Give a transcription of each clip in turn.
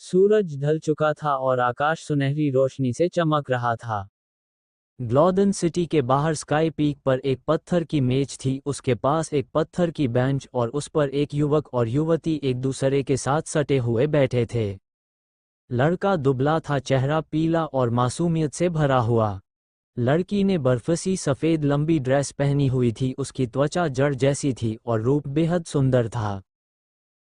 सूरज ढल चुका था और आकाश सुनहरी रोशनी से चमक रहा था। ग्लॉडन सिटी के बाहर स्काई पीक पर एक पत्थर की मेज थी, उसके पास एक पत्थर की बेंच और उस पर एक युवक और युवती एक दूसरे के साथ सटे हुए बैठे थे। लड़का दुबला था, चेहरा पीला और मासूमियत से भरा हुआ। लड़की ने बर्फसी सफ़ेद लंबी ड्रेस पहनी हुई थी, उसकी त्वचा जड़ जैसी थी और रूप बेहद सुंदर था।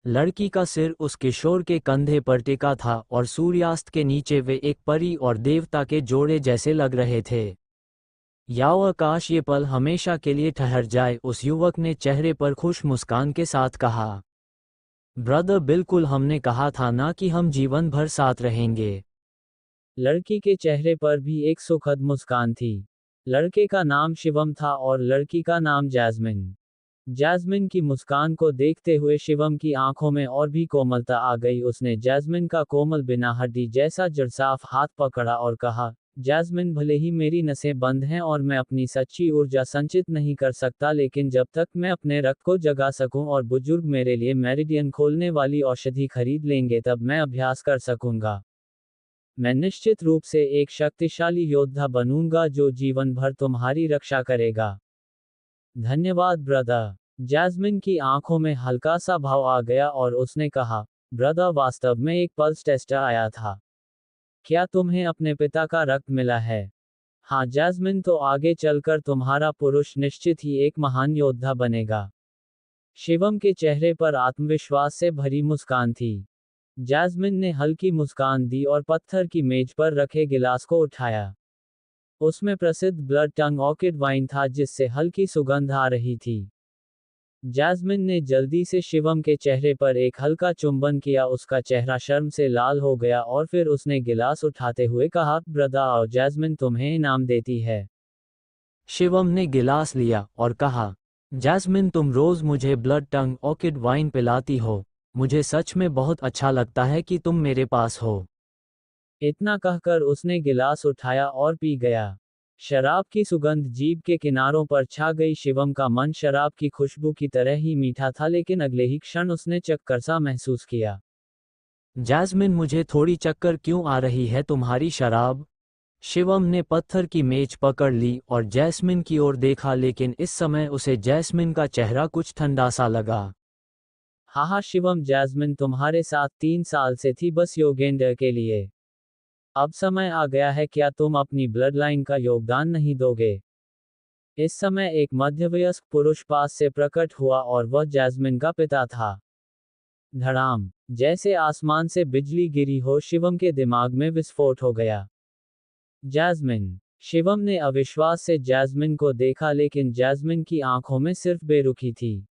लड़की का सिर उस किशोर के कंधे पर टिका था और सूर्यास्त के नीचे वे एक परी और देवता के जोड़े जैसे लग रहे थे। याओ आकाश ये पल हमेशा के लिए ठहर जाए, उस युवक ने चेहरे पर खुश मुस्कान के साथ कहा। ब्रदर, बिल्कुल, हमने कहा था ना कि हम जीवन भर साथ रहेंगे। लड़की के चेहरे पर भी एक सुखद मुस्कान थी। लड़के का नाम शिवम था और लड़की का नाम जैस्मिन। जैस्मिन की मुस्कान को देखते हुए शिवम की आंखों में और भी कोमलता आ गई। उसने जैस्मिन का कोमल बिना हड्डी जैसा जड़साफ हाथ पकड़ा और कहा, जैस्मिन, भले ही मेरी नसें बंद हैं और मैं अपनी सच्ची ऊर्जा संचित नहीं कर सकता, लेकिन जब तक मैं अपने रक्त को जगा सकूं और बुजुर्ग मेरे लिए मेरिडियन खोलने वाली औषधि खरीद लेंगे तब मैं अभ्यास कर सकूंगा। मैं निश्चित रूप से एक शक्तिशाली योद्धा बनूंगा जो जीवन भर तुम्हारी रक्षा करेगा। धन्यवाद ब्रदर। जैस्मिन की आंखों में हल्का सा भाव आ गया और उसने कहा, ब्रदर, वास्तव में एक पल्स टेस्टर आया था। क्या तुम्हें अपने पिता का रक्त मिला है? हाँ जैस्मिन, तो आगे चलकर तुम्हारा पुरुष निश्चित ही एक महान योद्धा बनेगा। शिवम के चेहरे पर आत्मविश्वास से भरी मुस्कान थी। जैस्मिन ने हल्की मुस्कान दी और पत्थर की मेज पर रखे गिलास को उठाया। उसमें प्रसिद्ध ब्लड टंग ऑर्किड वाइन था जिससे हल्की सुगंध आ रही थी। जैस्मिन ने जल्दी से शिवम के चेहरे पर एक हल्का चुंबन किया, उसका चेहरा शर्म से लाल हो गया और फिर उसने गिलास उठाते हुए कहा, ब्रदर और जैस्मिन तुम्हें इनाम देती है। शिवम ने गिलास लिया और कहा, जैस्मिन, तुम रोज मुझे ब्लड टंग ऑर्किड वाइन पिलाती हो। मुझे सच में बहुत अच्छा लगता है कि तुम मेरे पास हो। इतना कहकर उसने गिलास उठाया और पी गया। शराब की सुगंध जीभ के किनारों पर छा गई। शिवम का मन शराब की खुशबू की तरह ही मीठा था, लेकिन अगले ही क्षण उसने चक्कर सा महसूस किया। जैस्मिन, मुझे थोड़ी चक्कर क्यों आ रही है? तुम्हारी शराब? शिवम ने पत्थर की मेज पकड़ ली और जैस्मिन की ओर देखा, लेकिन इस समय उसे जैस्मिन का चेहरा कुछ ठंडा सा लगा। हाँ शिवम, जैस्मिन तुम्हारे साथ 3 साल से थी, बस योगेंद्र के लिए। अब समय आ गया है, क्या तुम अपनी ब्लड लाइन का योगदान नहीं दोगे? इस समय एक मध्यवयस्क पुरुष पास से प्रकट हुआ और वह जैस्मिन का पिता था। धड़ाम, जैसे आसमान से बिजली गिरी हो, शिवम के दिमाग में विस्फोट हो गया। जैस्मिन। शिवम ने अविश्वास से जैस्मिन को देखा, लेकिन जैस्मिन की आंखों में सिर्फ बेरुखी थी।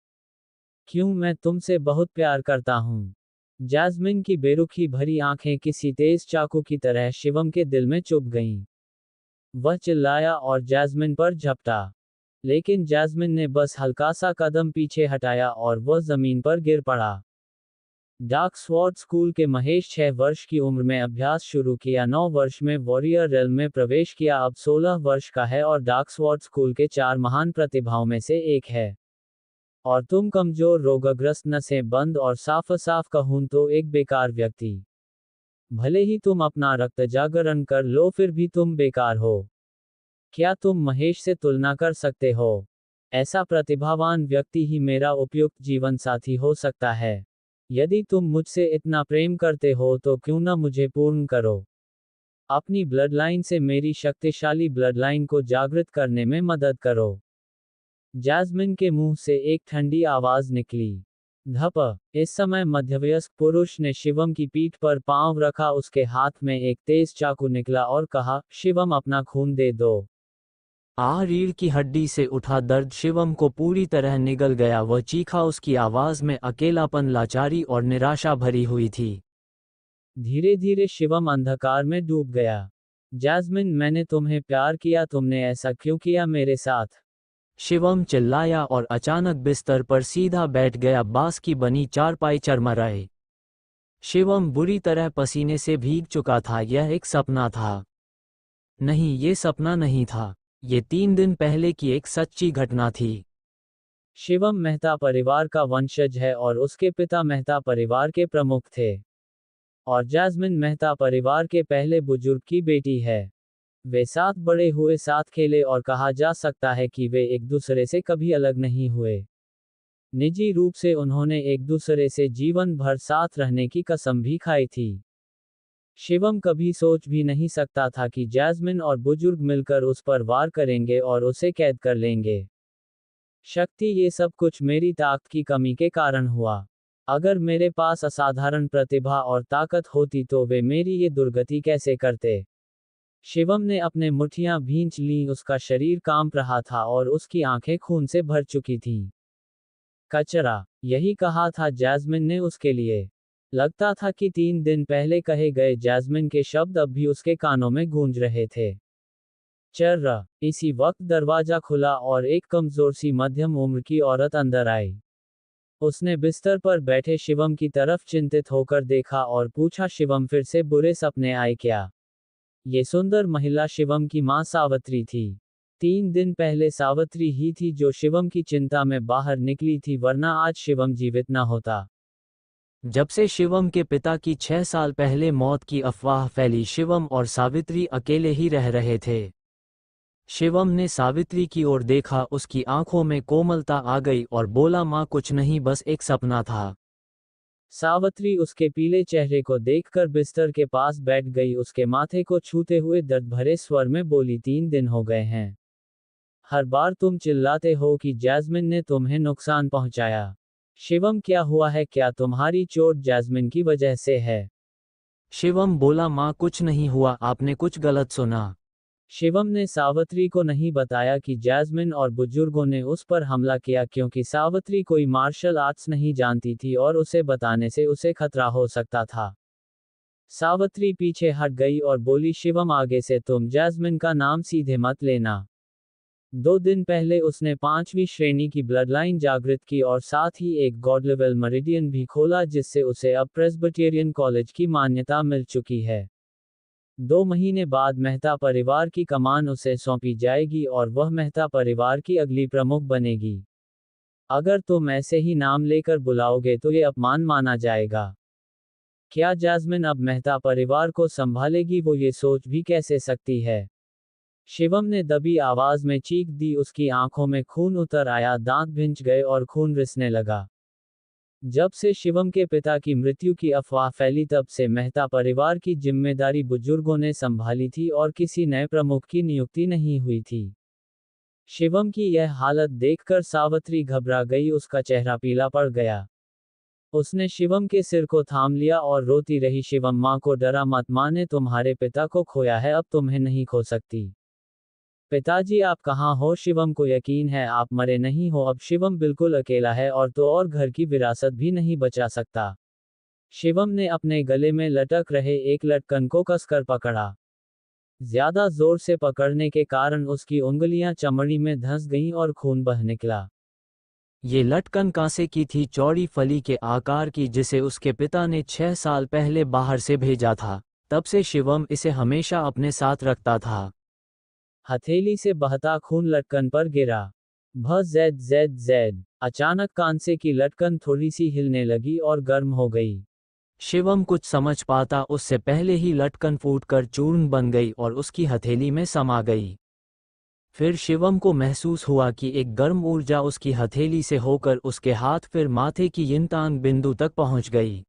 क्यों, मैं तुमसे बहुत प्यार करता हूँ। जैस्मिन की बेरुखी भरी आंखें किसी तेज चाकू की तरह शिवम के दिल में चुभ गईं। वह चिल्लाया और जैस्मिन पर झपटा, लेकिन जैस्मिन ने बस हल्का सा कदम पीछे हटाया और वह जमीन पर गिर पड़ा। डार्क स्वॉर्ड स्कूल के महेश 6 वर्ष की उम्र में अभ्यास शुरू किया, 9 वर्ष में वॉरियर रेल्म में प्रवेश किया, अब 16 वर्ष का है और डार्क स्वॉर्ड स्कूल के 4 महान प्रतिभाओं में से एक है। और तुम कमजोर, रोगग्रस्त, नसें बंद और साफ साफ कहूं तो एक बेकार व्यक्ति। भले ही तुम अपना रक्त जागरण कर लो, फिर भी तुम बेकार हो। क्या तुम महेश से तुलना कर सकते हो? ऐसा प्रतिभावान व्यक्ति ही मेरा उपयुक्त जीवन साथी हो सकता है। यदि तुम मुझसे इतना प्रेम करते हो तो क्यों न मुझे पूर्ण करो। अपनी ब्लड लाइन से मेरी शक्तिशाली ब्लड लाइन को जागृत करने में मदद करो। जैस्मिन के मुंह से एक ठंडी आवाज निकली। धप। इस समय मध्यवयस्क पुरुष ने शिवम की पीठ पर पांव रखा, उसके हाथ में एक तेज चाकू निकला और कहा, शिवम, अपना खून दे दो। रीढ़ की हड्डी से उठा दर्द शिवम को पूरी तरह निगल गया। वह चीखा, उसकी आवाज में अकेलापन, लाचारी और निराशा भरी हुई थी। धीरे धीरे शिवम अंधकार में डूब गया। जैस्मिन, मैंने तुम्हें प्यार किया, तुमने ऐसा क्यों किया मेरे साथ? शिवम चिल्लाया और अचानक बिस्तर पर सीधा बैठ गया, बांस की बनी चारपाई चरमराए। शिवम बुरी तरह पसीने से भीग चुका था। यह एक सपना था। नहीं, ये सपना नहीं था। ये 3 दिन पहले की एक सच्ची घटना थी। शिवम मेहता परिवार का वंशज है और उसके पिता मेहता परिवार के प्रमुख थे। और जैस्मिन मेहता परिवार के पहले बुजुर्ग की बेटी है। वे साथ बड़े हुए, साथ खेले और कहा जा सकता है कि वे एक दूसरे से कभी अलग नहीं हुए। निजी रूप से उन्होंने एक दूसरे से जीवन भर साथ रहने की कसम भी खाई थी। शिवम कभी सोच भी नहीं सकता था कि जैस्मिन और बुजुर्ग मिलकर उस पर वार करेंगे और उसे कैद कर लेंगे। शक्ति, ये सब कुछ मेरी ताकत की कमी के कारण हुआ। अगर मेरे पास असाधारण प्रतिभा और ताकत होती तो वे मेरी ये दुर्गति कैसे करते। शिवम ने अपने मुट्ठियां भींच लीं, उसका शरीर कांप रहा था और उसकी आंखें खून से भर चुकी थीं। कचरा, यही कहा था जैस्मिन ने उसके लिए। लगता था कि 3 दिन पहले कहे गए जैस्मिन के शब्द अब भी उसके कानों में गूंज रहे थे। चर्रा, इसी वक्त दरवाजा खुला और एक कमजोर सी मध्यम उम्र की औरत अंदर आई। उसने बिस्तर पर बैठे शिवम की तरफ चिंतित होकर देखा और पूछा, शिवम, फिर से बुरे सपने आए क्या? ये सुंदर महिला शिवम की मां सावित्री थी। 3 दिन पहले सावित्री ही थी जो शिवम की चिंता में बाहर निकली थी, वरना आज शिवम जीवित न होता। जब से शिवम के पिता की 6 साल पहले मौत की अफवाह फैली, शिवम और सावित्री अकेले ही रह रहे थे। शिवम ने सावित्री की ओर देखा, उसकी आंखों में कोमलता आ गई और बोला, मां, कुछ नहीं, बस एक सपना था। सावित्री उसके पीले चेहरे को देखकर बिस्तर के पास बैठ गई, उसके माथे को छूते हुए दर्द भरे स्वर में बोली, 3 दिन हो गए हैं। हर बार तुम चिल्लाते हो कि जैस्मिन ने तुम्हें नुकसान पहुंचाया। शिवम, क्या हुआ है? क्या तुम्हारी चोट जैस्मिन की वजह से है? शिवम बोला, मां, कुछ नहीं हुआ, आपने कुछ गलत सुना। शिवम ने सावित्री को नहीं बताया कि जैस्मिन और बुजुर्गों ने उस पर हमला किया, क्योंकि सावित्री कोई मार्शल आर्ट्स नहीं जानती थी और उसे बताने से उसे खतरा हो सकता था। सावित्री पीछे हट गई और बोली, शिवम, आगे से तुम जैस्मिन का नाम सीधे मत लेना। 2 दिन पहले उसने 5वीं श्रेणी की ब्लडलाइन जागृत की और साथ ही एक गॉड लेवल मेरिडियन भी खोला, जिससे उसे अब प्रेस्बिटेरियन कॉलेज की मान्यता मिल चुकी है। 2 महीने बाद मेहता परिवार की कमान उसे सौंपी जाएगी और वह मेहता परिवार की अगली प्रमुख बनेगी। अगर तुम ऐसे ही नाम लेकर बुलाओगे तो ये अपमान माना जाएगा। क्या जैस्मिन अब मेहता परिवार को संभालेगी? वो ये सोच भी कैसे सकती है? शिवम ने दबी आवाज में चीख दी, उसकी आंखों में खून उतर आया, दांत भिंच गए और खून रिसने लगा। जब से शिवम के पिता की मृत्यु की अफवाह फैली, तब से मेहता परिवार की जिम्मेदारी बुजुर्गों ने संभाली थी और किसी नए प्रमुख की नियुक्ति नहीं हुई थी। शिवम की यह हालत देखकर सावित्री घबरा गई, उसका चेहरा पीला पड़ गया। उसने शिवम के सिर को थाम लिया और रोती रही, शिवम, मां को डरा मत, मां ने तुम्हारे पिता को खोया है, अब तुम्हें नहीं खो सकती। पिताजी, आप कहाँ हो? शिवम को यकीन है आप मरे नहीं हो। अब शिवम बिल्कुल अकेला है और तो और घर की विरासत भी नहीं बचा सकता। शिवम ने अपने गले में लटक रहे एक लटकन को कसकर पकड़ा। ज्यादा जोर से पकड़ने के कारण उसकी उंगलियां चमड़ी में धंस गईं और खून बह निकला। ये लटकन कांसे की थी, चौड़ी फली के आकार की, जिसे उसके पिता ने 6 साल पहले बाहर से भेजा था। तब से शिवम इसे हमेशा अपने साथ रखता था। हथेली से बहता खून लटकन पर गिरा। Z Z Z. अचानक कांसे की लटकन थोड़ी सी हिलने लगी और गर्म हो गई। शिवम कुछ समझ पाता उससे पहले ही लटकन फूटकर चूर्ण बन गई और उसकी हथेली में समा गई। फिर शिवम को महसूस हुआ कि एक गर्म ऊर्जा उसकी हथेली से होकर उसके हाथ, फिर माथे की यिंतांग बिंदु तक पहुंच गई।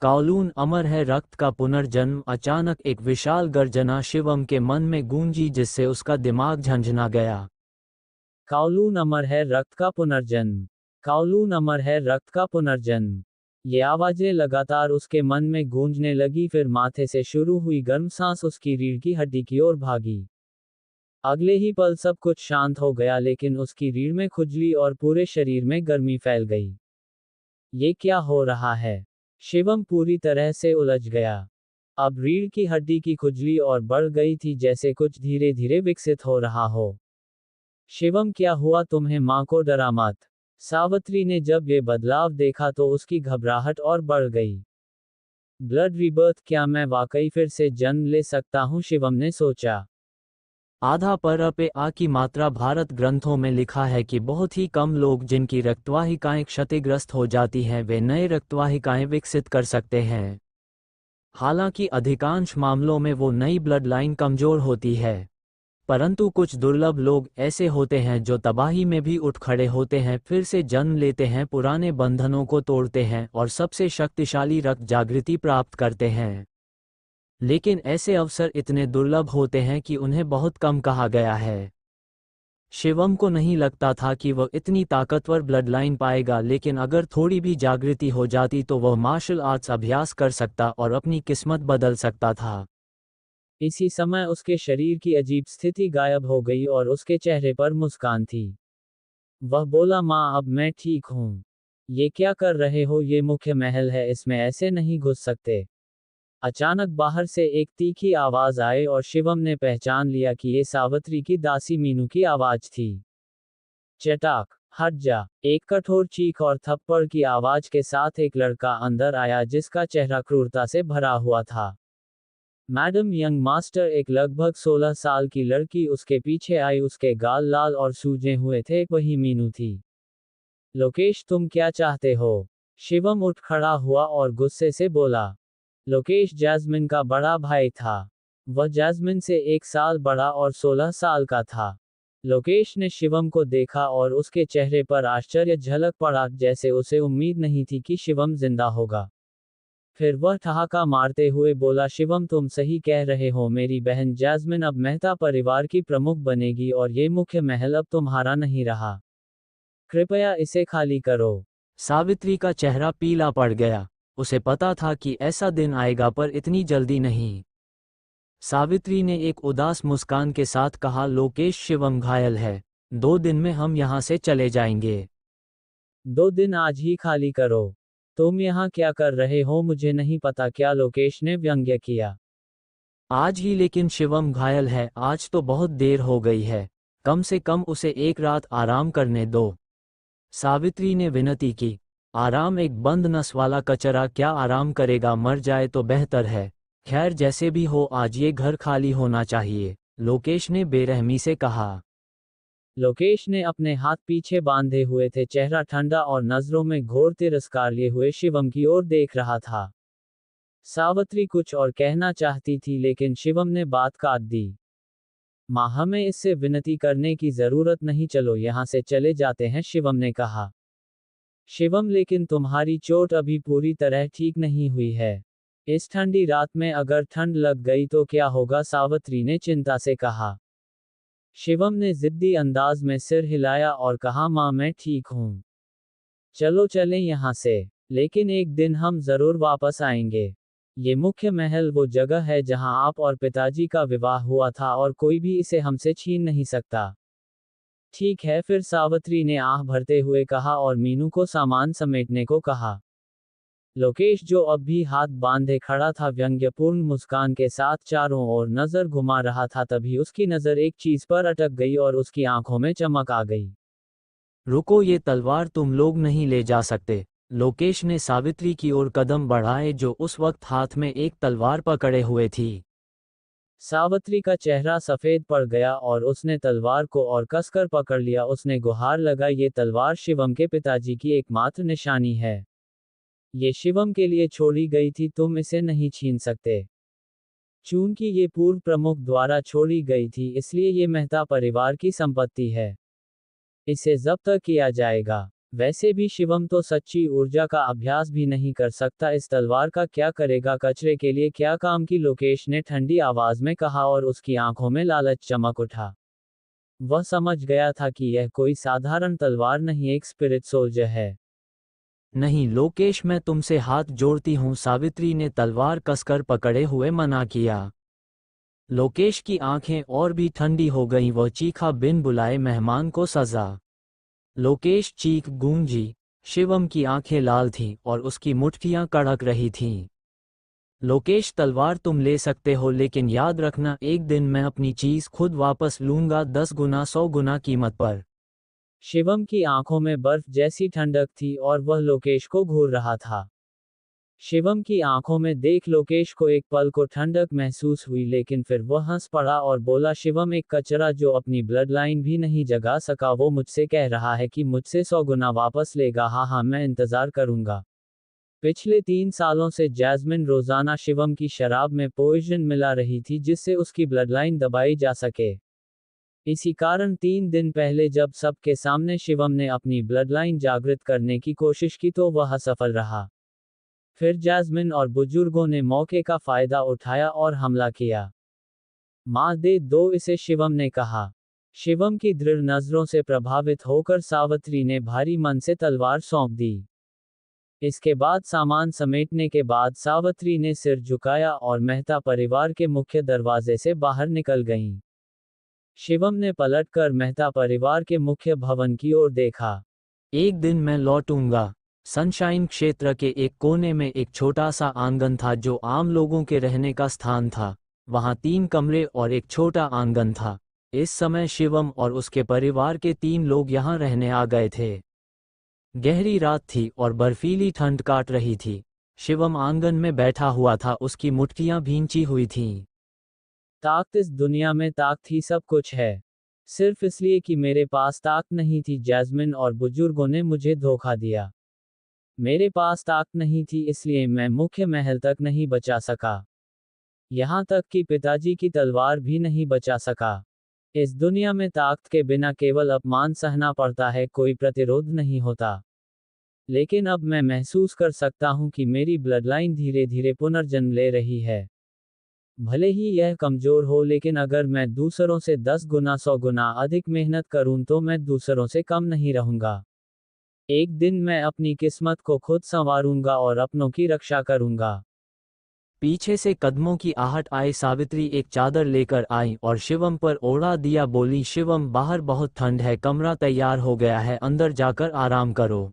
काओलून अमर है, रक्त का पुनर्जन्म। अचानक एक विशाल गर्जना शिवम के मन में गूंजी, जिससे उसका दिमाग झंझना गया। काओलून अमर है, रक्त का पुनर्जन्म। काओलून अमर है, रक्त का पुनर्जन्म। ये आवाजें लगातार उसके मन में गूंजने लगी, फिर माथे से शुरू हुई गर्म सांस उसकी रीढ़ की हड्डी की ओर भागी। अगले ही पल सब कुछ शांत हो गया, लेकिन उसकी रीढ़ में खुजली और पूरे शरीर में गर्मी फैल गई। ये क्या हो रहा है? शिवम पूरी तरह से उलझ गया। अब रीढ़ की हड्डी की खुजली और बढ़ गई थी, जैसे कुछ धीरे धीरे विकसित हो रहा हो। शिवम, क्या हुआ तुम्हें? मां को डरा मत। सावित्री ने जब ये बदलाव देखा तो उसकी घबराहट और बढ़ गई। ब्लड रीबर्थ, क्या मैं वाकई फिर से जन्म ले सकता हूं? शिवम ने सोचा। आधा पर पे आ की मात्रा। भारत ग्रंथों में लिखा है कि बहुत ही कम लोग जिनकी रक्तवाहिकाएं क्षतिग्रस्त हो जाती हैं वे नए रक्तवाहिकाएं विकसित कर सकते हैं। हालांकि अधिकांश मामलों में वो नई ब्लड लाइन कमजोर होती है, परंतु कुछ दुर्लभ लोग ऐसे होते हैं जो तबाही में भी उठ खड़े होते हैं, फिर से जन्म लेते हैं, पुराने बंधनों को तोड़ते हैं और सबसे शक्तिशाली रक्त जागृति प्राप्त करते हैं। लेकिन ऐसे अवसर इतने दुर्लभ होते हैं कि उन्हें बहुत कम कहा गया है। शिवम को नहीं लगता था कि वह इतनी ताकतवर ब्लड लाइन पाएगा, लेकिन अगर थोड़ी भी जागृति हो जाती तो वह मार्शल आर्ट्स अभ्यास कर सकता और अपनी किस्मत बदल सकता था। इसी समय उसके शरीर की अजीब स्थिति गायब हो गई और उसके चेहरे पर मुस्कान थी। वह बोला, माँ, अब मैं ठीक हूँ। ये क्या कर रहे हो? ये मुख्य महल है, इसमें ऐसे नहीं घुस सकते। अचानक बाहर से एक तीखी आवाज आई और शिवम ने पहचान लिया कि ये सावित्री की दासी मीनू की आवाज थी। चटाक, हट जा! एक कठोर चीख और थप्पड़ की आवाज के साथ एक लड़का अंदर आया जिसका चेहरा क्रूरता से भरा हुआ था। मैडम यंग मास्टर, एक लगभग 16 साल की लड़की उसके पीछे आई। उसके गाल लाल और सूजे हुए थे। वही मीनू थी। लोकेश, तुम क्या चाहते हो? शिवम उठ खड़ा हुआ और गुस्से से बोला। लोकेश जैस्मिन का बड़ा भाई था। वह जैस्मिन से 1 साल बड़ा और 16 साल का था। लोकेश ने शिवम को देखा और उसके चेहरे पर आश्चर्य झलक पड़ा, जैसे उसे उम्मीद नहीं थी कि शिवम जिंदा होगा। फिर वह ठहाका मारते हुए बोला, शिवम, तुम सही कह रहे हो। मेरी बहन जैस्मिन अब मेहता परिवार की प्रमुख बनेगी और ये मुख्य महल अब तुम्हारा नहीं रहा। कृपया इसे खाली करो। सावित्री का चेहरा पीला पड़ गया। उसे पता था कि ऐसा दिन आएगा, पर इतनी जल्दी नहीं। सावित्री ने एक उदास मुस्कान के साथ कहा, लोकेश, शिवम घायल है। 2 दिन में हम यहाँ से चले जाएंगे। 2 दिन आज ही खाली करो। तुम यहाँ क्या कर रहे हो? मुझे नहीं पता क्या? लोकेश ने व्यंग्य किया। आज ही? लेकिन शिवम घायल है। आज तो बहुत देर हो गई है। कम से कम उसे एक रात आराम करने दो। सावित्री ने विनती की। आराम? एक बंद नस वाला कचरा क्या आराम करेगा? मर जाए तो बेहतर है। खैर, जैसे भी हो, आज ये घर खाली होना चाहिए, लोकेश ने बेरहमी से कहा। लोकेश ने अपने हाथ पीछे बांधे हुए थे, चेहरा ठंडा और नजरों में घोर तिरस्कार लिए हुए शिवम की ओर देख रहा था। सावित्री कुछ और कहना चाहती थी, लेकिन शिवम ने बात काट दी। माँ, हमें इससे विनती करने की जरूरत नहीं, चलो यहाँ से चले जाते हैं, शिवम ने कहा। शिवम, लेकिन तुम्हारी चोट अभी पूरी तरह ठीक नहीं हुई है। इस ठंडी रात में अगर ठंड लग गई तो क्या होगा? सावित्री ने चिंता से कहा। शिवम ने जिद्दी अंदाज में सिर हिलाया और कहा, माँ, मैं ठीक हूँ। चलो चलें यहाँ से। लेकिन एक दिन हम जरूर वापस आएंगे। ये मुख्य महल वो जगह है जहाँ आप और पिताजी का विवाह हुआ था और कोई भी इसे हमसे छीन नहीं सकता। ठीक है, फिर सावित्री ने आह भरते हुए कहा और मीनू को सामान समेटने को कहा। लोकेश, जो अब भी हाथ बांधे खड़ा था, व्यंग्यपूर्ण मुस्कान के साथ चारों ओर नजर घुमा रहा था। तभी उसकी नजर एक चीज पर अटक गई और उसकी आंखों में चमक आ गई। रुको, ये तलवार तुम लोग नहीं ले जा सकते। लोकेश ने सावित्री की ओर कदम बढ़ाए, जो उस वक्त हाथ में एक तलवार पकड़े हुए थी। सावित्री का चेहरा सफेद पड़ गया और उसने तलवार को और कसकर पकड़ लिया। उसने गुहार लगाई, ये तलवार शिवम के पिताजी की एकमात्र निशानी है। ये शिवम के लिए छोड़ी गई थी, तुम इसे नहीं छीन सकते। चूंकि ये पूर्व प्रमुख द्वारा छोड़ी गई थी, इसलिए ये मेहता परिवार की संपत्ति है। इसे जब्त किया जाएगा। वैसे भी शिवम तो सच्ची ऊर्जा का अभ्यास भी नहीं कर सकता, इस तलवार का क्या करेगा? कचरे के लिए क्या काम की? लोकेश ने ठंडी आवाज में कहा और उसकी आंखों में लालच चमक उठा। वह समझ गया था कि यह कोई साधारण तलवार नहीं, एक स्पिरिट सोल्जर है। नहीं लोकेश, मैं तुमसे हाथ जोड़ती हूँ, सावित्री ने तलवार कसकर पकड़े हुए मना किया। लोकेश की आंखें और भी ठंडी हो गईं, वह चीखा, बिन बुलाए मेहमान को सजा। लोकेश चीख गूंजी। शिवम की आंखें लाल थीं और उसकी मुट्ठियां कड़क रही थीं। लोकेश, तलवार तुम ले सकते हो, लेकिन याद रखना, एक दिन मैं अपनी चीज खुद वापस लूंगा, 10 गुना 100 गुना कीमत पर। शिवम की आंखों में बर्फ जैसी ठंडक थी और वह लोकेश को घूर रहा था। शिवम की आंखों में देख लोकेश को एक पल को ठंडक महसूस हुई, लेकिन फिर वह हंस पड़ा और बोला, शिवम, एक कचरा जो अपनी ब्लड लाइन भी नहीं जगा सका, वो मुझसे कह रहा है कि मुझसे 100 गुना वापस लेगा। हाँ हाँ, मैं इंतजार करूंगा। पिछले 3 सालों से जैस्मिन रोजाना शिवम की शराब में पॉइजन मिला रही थी जिससे उसकी ब्लडलाइन दबाई जा सके। इसी कारण 3 दिन पहले जब सबके सामने शिवम ने अपनी ब्लडलाइन जागृत करने की कोशिश की तो वह असफल रहा। फिर जैस्मिन और बुजुर्गों ने मौके का फायदा उठाया और हमला किया। माँ दे दो इसे, शिवम ने कहा। शिवम की दृढ़ नजरों से प्रभावित होकर सावित्री ने भारी मन से तलवार सौंप दी। इसके बाद सामान समेटने के बाद सावित्री ने सिर झुकाया और मेहता परिवार के मुख्य दरवाजे से बाहर निकल गईं। शिवम ने पलटकर मेहता परिवार के मुख्य भवन की ओर देखा। एक दिन मैं लौटूंगा। सनशाइन क्षेत्र के एक कोने में एक छोटा सा आंगन था जो आम लोगों के रहने का स्थान था। वहां 3 कमरे और एक छोटा आंगन था। इस समय शिवम और उसके परिवार के 3 लोग यहां रहने आ गए थे। गहरी रात थी और बर्फीली ठंड काट रही थी। शिवम आंगन में बैठा हुआ था, उसकी मुट्ठियां भींची हुई थीं। ताकत इस दुनिया में ताकत ही सब कुछ है। सिर्फ इसलिए कि मेरे पास ताकत नहीं थी जैस्मिन और बुजुर्गों ने मुझे धोखा दिया। मेरे पास ताकत नहीं थी इसलिए मैं मुख्य महल तक नहीं बचा सका। यहाँ तक कि पिताजी की तलवार भी नहीं बचा सका। इस दुनिया में ताकत के बिना केवल अपमान सहना पड़ता है, कोई प्रतिरोध नहीं होता। लेकिन अब मैं महसूस कर सकता हूँ कि मेरी ब्लडलाइन धीरे धीरे पुनर्जन्म ले रही है। भले ही यह कमजोर हो, लेकिन अगर मैं दूसरों से 10 गुना 100 गुना अधिक मेहनत करूं तो मैं दूसरों से कम नहीं रहूंगा। एक दिन मैं अपनी किस्मत को खुद संवारूंगा और अपनों की रक्षा करूंगा। पीछे से कदमों की आहट आई। सावित्री एक चादर लेकर आई और शिवम पर ओढ़ा दिया। बोली, शिवम बाहर बहुत ठंड है, कमरा तैयार हो गया है, अंदर जाकर आराम करो।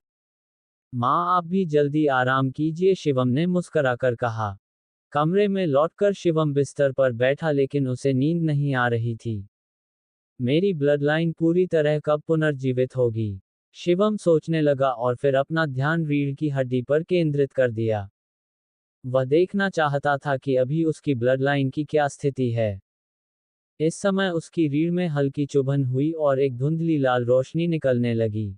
माँ आप भी जल्दी आराम कीजिए, शिवम ने मुस्कुराकर कहा। कमरे में लौटकर शिवम बिस्तर पर बैठा, लेकिन उसे नींद नहीं आ रही थी। मेरी ब्लडलाइन पूरी तरह कब पुनर्जीवित होगी, शिवम सोचने लगा और फिर अपना ध्यान रीढ़ की हड्डी पर केंद्रित कर दिया। वह देखना चाहता था कि अभी उसकी ब्लडलाइन की क्या स्थिति है। इस समय उसकी रीढ़ में हल्की चुभन हुई और एक धुंधली लाल रोशनी निकलने लगी।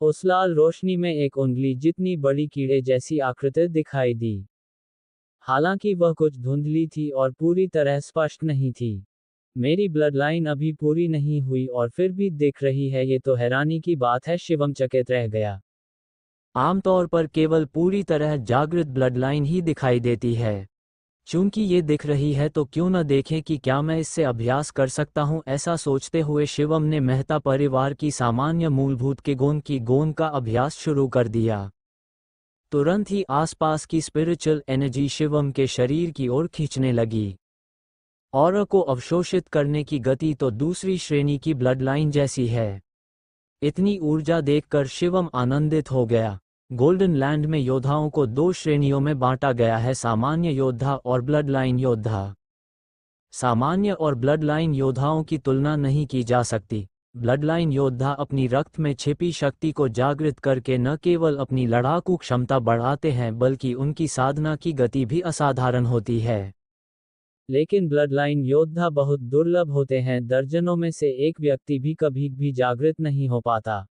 उस लाल रोशनी में एक उंगली जितनी बड़ी कीड़े जैसी आकृति दिखाई दी। हालांकि वह कुछ धुंधली थी और पूरी तरह स्पष्ट नहीं थी। मेरी ब्लडलाइन अभी पूरी नहीं हुई और फिर भी दिख रही है, ये तो हैरानी की बात है, शिवम चकित रह गया। आमतौर पर केवल पूरी तरह जागृत ब्लडलाइन ही दिखाई देती है। चूंकि ये दिख रही है तो क्यों न देखें कि क्या मैं इससे अभ्यास कर सकता हूँ। ऐसा सोचते हुए शिवम ने मेहता परिवार की सामान्य मूलभूत के गोंद का अभ्यास शुरू कर दिया। तुरंत ही आसपास की स्पिरिचुअल एनर्जी शिवम के शरीर की ओर खींचने लगी। ऑरा को अवशोषित करने की गति तो दूसरी श्रेणी की ब्लडलाइन जैसी है। इतनी ऊर्जा देखकर शिवम आनंदित हो गया। गोल्डन लैंड में योद्धाओं को 2 श्रेणियों में बांटा गया है, सामान्य योद्धा और ब्लडलाइन योद्धा। सामान्य और ब्लडलाइन योद्धाओं की तुलना नहीं की जा सकती। ब्लडलाइन योद्धा अपनी रक्त में छिपी शक्ति को जागृत करके न केवल अपनी लड़ाकू क्षमता बढ़ाते हैं बल्कि उनकी साधना की गति भी असाधारण होती है। लेकिन ब्लडलाइन योद्धा बहुत दुर्लभ होते हैं, दर्जनों में से एक व्यक्ति भी कभी भी जागृत नहीं हो पाता।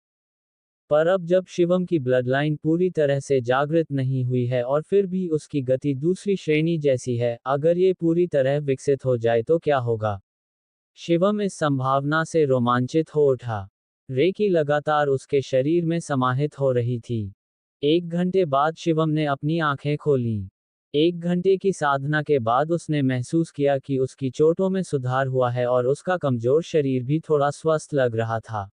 पर अब जब शिवम की ब्लडलाइन पूरी तरह से जागृत नहीं हुई है और फिर भी उसकी गति दूसरी श्रेणी जैसी है, अगर ये पूरी तरह विकसित हो जाए तो क्या होगा? शिवम इस संभावना से रोमांचित हो उठा। रेकी लगातार उसके शरीर में समाहित हो रही थी। 1 घंटे बाद शिवम ने अपनी आंखें खोलीं। 1 घंटे की साधना के बाद उसने महसूस किया कि उसकी चोटों में सुधार हुआ है और उसका कमजोर शरीर भी थोड़ा स्वस्थ लग रहा था।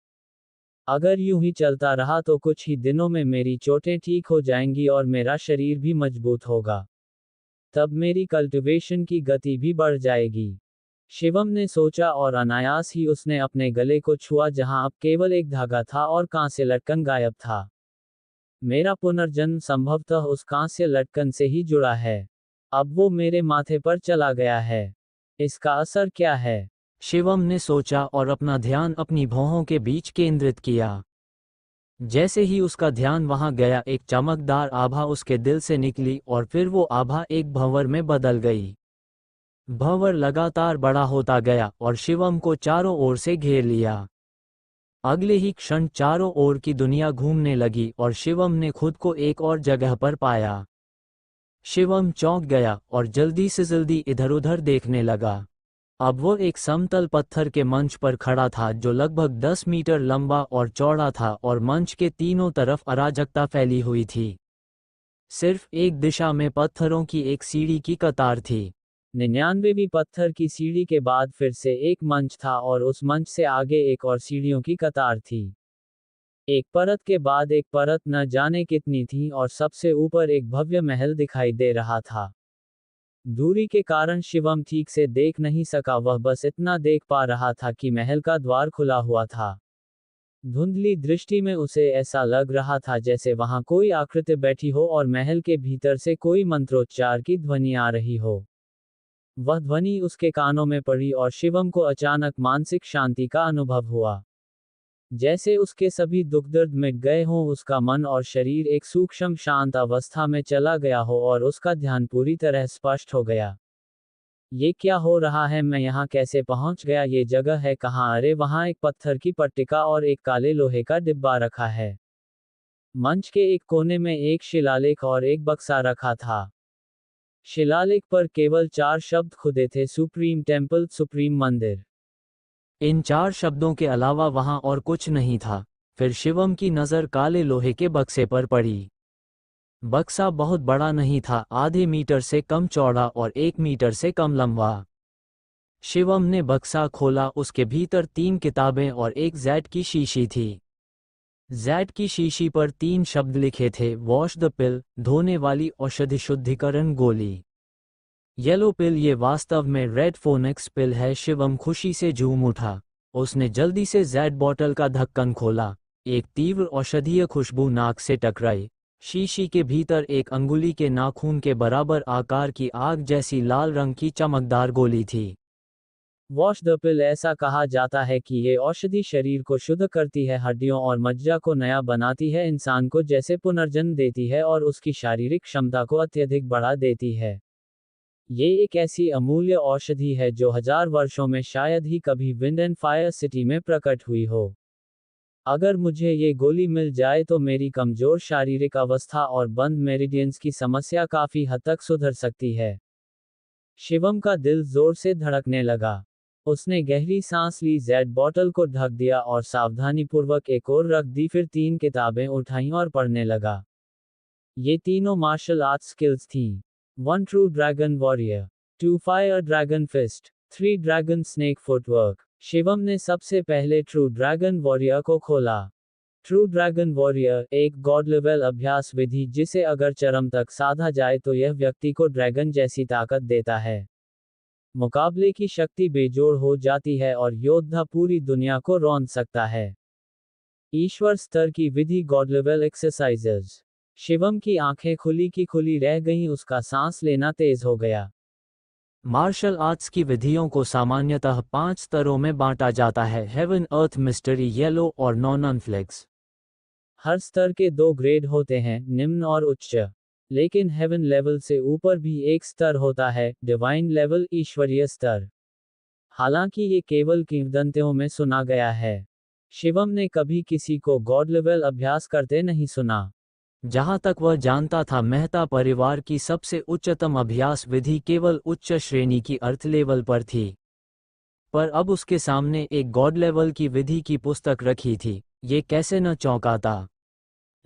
अगर यूं ही चलता रहा तो कुछ ही दिनों में मेरी चोटें ठीक हो जाएंगी और मेरा शरीर भी मजबूत होगा। तब मेरी कल्टिवेशन की गति भी बढ़ जाएगी, शिवम ने सोचा और अनायास ही उसने अपने गले को छुआ जहां अब केवल एक धागा था और कांस्य लटकन गायब था। मेरा पुनर्जन्म संभवतः उस कांस्य लटकन से ही जुड़ा है। अब वो मेरे माथे पर चला गया है। इसका असर क्या है? शिवम ने सोचा और अपना ध्यान अपनी भौहों के बीच केंद्रित किया। जैसे ही उसका ध्यान वहां गया, एक चमकदार आभा उसके दिल से निकली और फिर वो आभा एक भंवर में बदल गई। भंवर लगातार बड़ा होता गया और शिवम को चारों ओर से घेर लिया। अगले ही क्षण चारों ओर की दुनिया घूमने लगी और शिवम ने खुद को एक और जगह पर पाया। शिवम चौंक गया और जल्दी से जल्दी इधर-उधर देखने लगा। अब वो एक समतल पत्थर के मंच पर खड़ा था जो लगभग 10 मीटर लंबा और चौड़ा था और मंच के तीनों तरफ अराजकता फैली हुई थी। सिर्फ एक दिशा में पत्थरों की एक सीढ़ी की कतार थी। 99वीं पत्थर की सीढ़ी के बाद फिर से एक मंच था और उस मंच से आगे एक और सीढ़ियों की कतार थी। एक परत के बाद एक परत न जाने कितनी थी और सबसे ऊपर एक भव्य महल दिखाई दे रहा था। दूरी के कारण शिवम ठीक से देख नहीं सका, वह बस इतना देख पा रहा था कि महल का द्वार खुला हुआ था। धुंधली दृष्टि में उसे ऐसा लग रहा था जैसे वहां कोई आकृति बैठी हो और महल के भीतर से कोई मंत्रोच्चार की ध्वनि आ रही हो। वह ध्वनि उसके कानों में पड़ी और शिवम को अचानक मानसिक शांति का अनुभव हुआ। जैसे उसके सभी दुख दर्द मिट गए हों, उसका मन और शरीर एक सूक्ष्म शांत अवस्था में चला गया हो और उसका ध्यान पूरी तरह स्पष्ट हो गया। ये क्या हो रहा है? मैं यहाँ कैसे पहुँच गया? ये जगह है कहाँ? अरे वहाँ एक पत्थर की पट्टिका और एक काले लोहे का डिब्बा रखा है। मंच के एक कोने में एक शिलालेख और एक बक्सा रखा था। शिलालेख पर केवल 4 शब्द खुदे थे, सुप्रीम टेम्पल, सुप्रीम मंदिर। इन 4 शब्दों के अलावा वहां और कुछ नहीं था। फिर शिवम की नज़र काले लोहे के बक्से पर पड़ी। बक्सा बहुत बड़ा नहीं था, आधे मीटर से कम चौड़ा और 1 मीटर से कम लंबा। शिवम ने बक्सा खोला, उसके भीतर 3 किताबें और एक जैट की शीशी थी। जैट की शीशी पर 3 शब्द लिखे थे, वॉश द पिल, धोने वाली औषधि शुद्धिकरण गोली। येलो पिल, ये वास्तव में रेड फोनिक्स पिल है। शिवम खुशी से झूम उठा। उसने जल्दी से जैट बॉटल का ढक्कन खोला। एक तीव्र औषधीय खुशबू नाक से टकराई। शीशी के भीतर एक अंगुली के नाखून के बराबर आकार की आग जैसी लाल रंग की चमकदार गोली थी। वॉश द पिल, ऐसा कहा जाता है कि ये औषधि शरीर को शुद्ध करती है, हड्डियों और मज्जा को नया बनाती है, इंसान को जैसे पुनर्जन्म देती है और उसकी शारीरिक क्षमता को अत्यधिक बढ़ा देती है। ये एक ऐसी अमूल्य औषधि है जो 1000 वर्षों में शायद ही कभी विंड एंड फायर सिटी में प्रकट हुई हो। अगर मुझे ये गोली मिल जाए तो मेरी कमजोर शारीरिक अवस्था और बंद मेरिडियंस की समस्या काफी हद तक सुधर सकती है। शिवम का दिल जोर से धड़कने लगा। उसने गहरी सांस ली, जैट बॉटल को ढक दिया और सावधानीपूर्वक एक और रख दी, फिर 3 किताबें उठाईं और पढ़ने लगा। ये तीनों मार्शल आर्ट्स स्किल्स थीं। 1 true dragon warrior, 2 fire dragon fist, 3 dragon snake footwork. Shivam ने सबसे पहले ट्रू ड्रैगन वॉरियर को खोला। ट्रू ड्रैगन वॉरियर एक गॉड लेवल अभ्यास विधि जिसे अगर चरम तक साधा जाए तो यह व्यक्ति को ड्रैगन जैसी ताकत देता है। मुकाबले की शक्ति बेजोड़ हो जाती है और योद्धा पूरी दुनिया को रौंद सकता है। ईश्वर स्तर की विधि, गॉड लेवल एक्सरसाइजेज। शिवम की आंखें खुली की खुली रह गईं, उसका सांस लेना तेज हो गया। मार्शल आर्ट्स की विधियों को सामान्यतः 5 स्तरों में बांटा जाता है, हेवन, अर्थ, मिस्ट्री, येलो और नॉन फ्लेक्स। हर स्तर के 2 ग्रेड होते हैं, निम्न और उच्च। लेकिन हेवन लेवल से ऊपर भी एक स्तर होता है, डिवाइन लेवल, ईश्वरीय स्तर। हालांकि ये केवल किंवदंतियों में सुना गया है। शिवम ने कभी किसी को गॉड लेवल अभ्यास करते नहीं सुना। जहां तक वह जानता था, मेहता परिवार की सबसे उच्चतम अभ्यास विधि केवल उच्च श्रेणी की अर्थ लेवल पर थी। पर अब उसके सामने एक गॉड लेवल की विधि की पुस्तक रखी थी। ये कैसे न चौंकाता।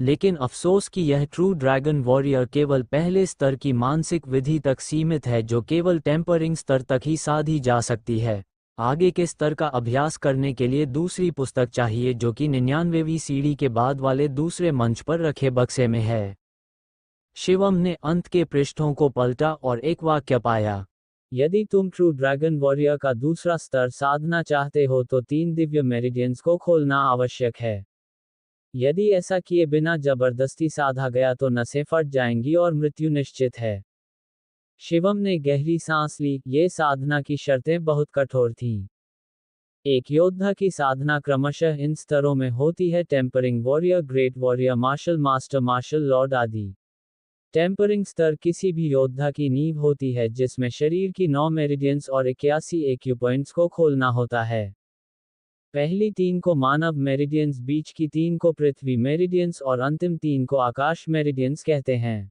लेकिन अफसोस कि यह ट्रू ड्रैगन वॉरियर केवल पहले स्तर की मानसिक विधि तक सीमित है, जो केवल टेम्परिंग स्तर तक ही साधी जा सकती है। आगे के स्तर का अभ्यास करने के लिए दूसरी पुस्तक चाहिए, जो कि 99वीं सीढ़ी के बाद वाले दूसरे मंच पर रखे बक्से में है। शिवम ने अंत के पृष्ठों को पलटा और एक वाक्य पाया। यदि तुम ट्रू ड्रैगन वॉरियर का दूसरा स्तर साधना चाहते हो तो 3 दिव्य मेरिडियंस को खोलना आवश्यक है। यदि ऐसा किए बिना जबरदस्ती साधा गया तो नसें फट जाएंगी और मृत्यु निश्चित है। शिवम ने गहरी सांस ली। ये साधना की शर्तें बहुत कठोर थीं। एक योद्धा की साधना क्रमशः इन स्तरों में होती है, tempering warrior, great warrior, martial master, martial lord आदि। टेम्परिंग स्तर किसी भी योद्धा की नींव होती है, जिसमें शरीर की 9 मेरिडियंस और 81 एक्यूपॉइंट्स को खोलना होता है। पहली 3 को मानव मेरिडियंस, बीच की 3 को पृथ्वी मेरिडियंस और अंतिम 3 को आकाश मेरिडियंस कहते हैं।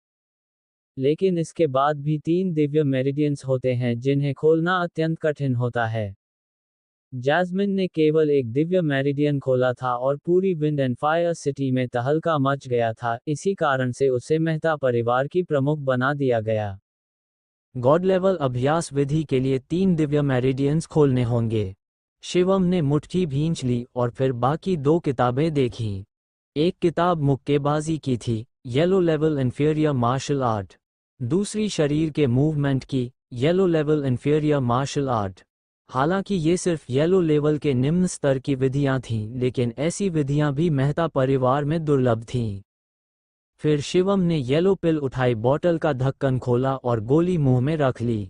लेकिन इसके बाद भी 3 दिव्य मेरिडियंस होते हैं जिन्हें खोलना अत्यंत कठिन होता है। जैस्मिन ने केवल एक दिव्य मेरिडियन खोला था और पूरी विंड एंड फायर सिटी में तहलका मच गया था, इसी कारण से उसे मेहता परिवार की प्रमुख बना दिया गया। गॉड लेवल अभ्यास विधि के लिए 3 दिव्य मेरिडियंस खोलने होंगे। शिवम ने मुट्ठी भींच ली और फिर बाकी 2 किताबें देखीं। एक किताब मुक्केबाजी की थी, yellow level inferior martial art. दूसरी शरीर के मूवमेंट की, yellow level inferior martial art. हालांकि ये सिर्फ येलो लेवल के निम्न स्तर की विधियां थीं, लेकिन ऐसी विधियां भी मेहता परिवार में दुर्लभ थीं। फिर शिवम ने येलो पिल उठाई, बॉटल का ढक्कन खोला और गोली मुंह में रख ली।